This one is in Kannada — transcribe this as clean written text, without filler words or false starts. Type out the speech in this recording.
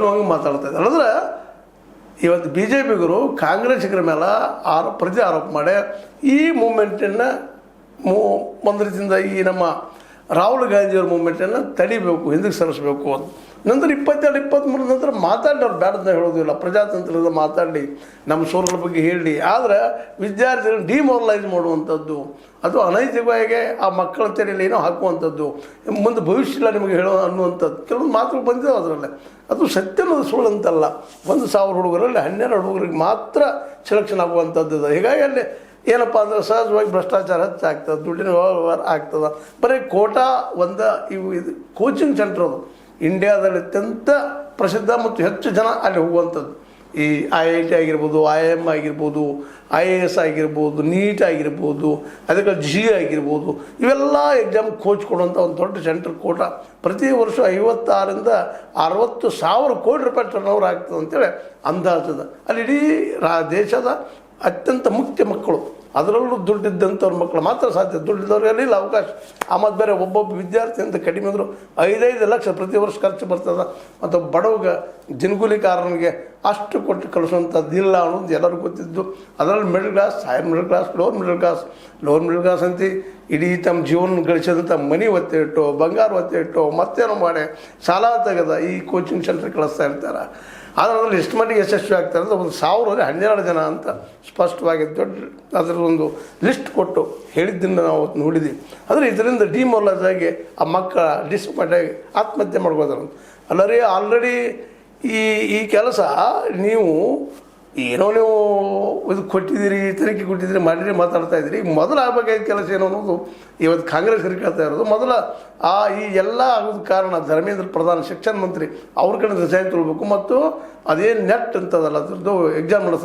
ಅನ್ನುವಂಗೆ ಮಾತಾಡ್ತಾ ಇದ್ದಾರೆ. ಅಂದ್ರೆ ಇವತ್ತು ಬಿ ಜೆ ಪಿಗರು ಕಾಂಗ್ರೆಸ್ಸಿಗರ ಮೇಲೆ ಪ್ರತಿ ಆರೋಪ ಮಾಡಿ ಈ ಮೂಮೆಂಟನ್ನು ಒಂದು ರೀತಿಯಿಂದ ಈ ನಮ್ಮ ರಾಹುಲ್ ಗಾಂಧಿಯವ್ರ ಮೂಮೆಂಟನ್ನು ತಡಿಬೇಕು, ಹಿಂದಕ್ಕೆ ಸರಿಸಬೇಕು ಅಂತ. ನಂತರ 22-23 ನಂತರ ಮಾತಾಡಿದವ್ರು ಬೇಡದನ್ನ ಹೇಳೋದಿಲ್ಲ, ಪ್ರಜಾತಂತ್ರದ ಮಾತಾಡಿ ನಮ್ಮ ಸೋರ್ಗಳ ಬಗ್ಗೆ ಹೇಳಿ. ಆದರೆ ವಿದ್ಯಾರ್ಥಿಗಳನ್ನ ಡಿಮೋರಲೈಸ್ ಮಾಡುವಂಥದ್ದು, ಅದು ಅನೈತಿಕವಾಗಿ ಆ ಮಕ್ಕಳ ತಲೆಯಲ್ಲಿ ಏನೋ ಹಾಕುವಂಥದ್ದು, ಮುಂದೆ ಭವಿಷ್ಯ ನಿಮಗೆ ಹೇಳೋ ಅನ್ನುವಂಥದ್ದು ಕೆಲವೊಂದು ಮಾತುಗಳು ಬಂದಿದ್ದಾವೆ ಅದರಲ್ಲೇ. ಅದು ಸತ್ಯನದು ಸುಳ್ಳು ಅಂತಲ್ಲ. 1,000 ಹುಡುಗರಲ್ಲಿ 12 ಹುಡುಗರಿಗೆ ಮಾತ್ರ ಸೆಲೆಕ್ಷನ್ ಆಗುವಂಥದ್ದು ಇದೆ. ಹೀಗಾಗಿ ಅಲ್ಲಿ ಏನಪ್ಪ ಅಂದರೆ ಸಹಜವಾಗಿ ಭ್ರಷ್ಟಾಚಾರ ಹೆಚ್ಚಾಗ್ತದೆ, ದುಡ್ಡಿನ ವ್ಯವಹಾರ ಆಗ್ತದೆ. ಬರೀ ಕೋಟಾ ಇದು ಕೋಚಿಂಗ್ ಸೆಂಟ್ರ್ ಅದು ಇಂಡಿಯಾದಲ್ಲಿ ಅತ್ಯಂತ ಪ್ರಸಿದ್ಧ ಮತ್ತು ಹೆಚ್ಚು ಜನ ಅಲ್ಲಿ ಹೋಗುವಂಥದ್ದು. ಈ IIT ಆಗಿರ್ಬೋದು, IIM ಆಗಿರ್ಬೋದು, IAS ಆಗಿರ್ಬೋದು, ನೀಟ್ ಆಗಿರ್ಬೋದು, ಅದಕ್ಕೆ GE ಆಗಿರ್ಬೋದು, ಇವೆಲ್ಲ ಎಕ್ಸಾಮ್ ಕೋಚ್ ಕೊಡುವಂಥ ಒಂದು ದೊಡ್ಡ ಸೆಂಟ್ರ್ ಕೋಟಾ. ಪ್ರತಿ ವರ್ಷ 56,000-60,000 ಕೋಟಿ ರೂಪಾಯಿ ಟರ್ನ್ ಓವರ್ ಆಗ್ತದೆ ಅಂತೇಳಿ ಅಂದಾಜದ. ಅಲ್ಲಿ ಇಡೀ ದೇಶದ ಅತ್ಯಂತ ಮುಖ್ಯ ಮಕ್ಕಳು, ಅದರಲ್ಲೂ ದುಡ್ಡಿದ್ದಂಥವ್ರ ಮಕ್ಕಳು ಮಾತ್ರ ಸಾಧ್ಯ. ದುಡ್ಡಿದ್ದವ್ರಿಗೆ ಇಲ್ಲ ಅವಕಾಶ. ಮತ್ತು ಬೇರೆ ಒಬ್ಬೊಬ್ಬ ವಿದ್ಯಾರ್ಥಿ ಅಂತ ಕಡಿಮೆ ಅಂದರು 5-5 ಲಕ್ಷ ಪ್ರತಿ ವರ್ಷ ಖರ್ಚು ಬರ್ತದೆ. ಮತ್ತು ಬಡವಗ ದಿನಗೂಲಿಕಾರನಿಗೆ ಅಷ್ಟು ಕೊಟ್ಟು ಕಳಿಸುವಂಥದ್ದು ಇಲ್ಲ ಅನ್ನೋದು ಎಲ್ಲರಿಗೂ ಗೊತ್ತಿದ್ದು. ಅದರಲ್ಲಿ middle class, higher middle class, lower middle class ಅಂತ ಇಡೀ ತಮ್ಮ ಜೀವನ ಗಳಿಸಿದಂಥ ಮನಿ ಒತ್ತೆ ಇಟ್ಟು, ಬಂಗಾರ ಒತ್ತೆ ಇಟ್ಟು, ಮತ್ತೇನೋ ಮಾಡಿ ಸಾಲ ತೆಗೆದ ಈ ಕೋಚಿಂಗ್ ಸೆಂಟ್ರ್ ಕಳಿಸ್ತಾ ಇರ್ತಾರೆ. ಆದರೆ ಅದರಲ್ಲಿ ಎಷ್ಟು ಮಟ್ಟಿಗೆ ಯಶಸ್ವಿ ಆಗ್ತಾರೆ ಅಂದರೆ 1,000 12 ಜನ ಅಂತ ಸ್ಪಷ್ಟವಾಗಿ ದೊಡ್ಡ ಅದರಲ್ಲೊಂದು ಲಿಸ್ಟ್ ಕೊಟ್ಟು ಹೇಳಿದ್ದನ್ನು ನಾವು ನೋಡಿದ್ದೀವಿ. ಆದರೆ ಇದರಿಂದ ಡಿಮೋರಲೈಸ್ ಆಗಿ ಆ ಮಕ್ಕಳ ಡಿಸಪಾಯಿಂಟ್ ಆಗಿ ಆತ್ಮಹತ್ಯೆ ಮಾಡ್ಕೋತಾರೆ. ಅಲ್ಲರಿ ಆಲ್ರೆಡಿ ಈ ಕೆಲಸ ನೀವು ಏನೋ ನೀವು ಇದು ಕೊಟ್ಟಿದ್ದೀರಿ, ತನಿಖೆ ಕೊಟ್ಟಿದ್ದೀರಿ, ಮಾಡಿರಿ ಮಾತಾಡ್ತಾ ಇದ್ದೀರಿ. ಈಗ ಮೊದಲು ಆಗಬೇಕಾದ ಕೆಲಸ ಏನೋ ಅನ್ನೋದು ಇವತ್ತು ಕಾಂಗ್ರೆಸ್ ಕೇಳ್ತಾ ಇರೋದು. ಮೊದಲ ಈ ಎಲ್ಲ ಆಗೋದು ಕಾರಣ ಧರ್ಮೇಂದ್ರ ಪ್ರಧಾನ್ ಶಿಕ್ಷಣ ಮಂತ್ರಿ ಅವ್ರ ಕಡೆ ರಿಸೈನ್ ತೊಗೊಳ್ಬೇಕು. ಮತ್ತು ಅದೇನು ನೆಟ್ ಅಂತದಲ್ಲ ಅದ್ರದ್ದು ಎಕ್ಸಾಮ್ ನಡೆಸೋದು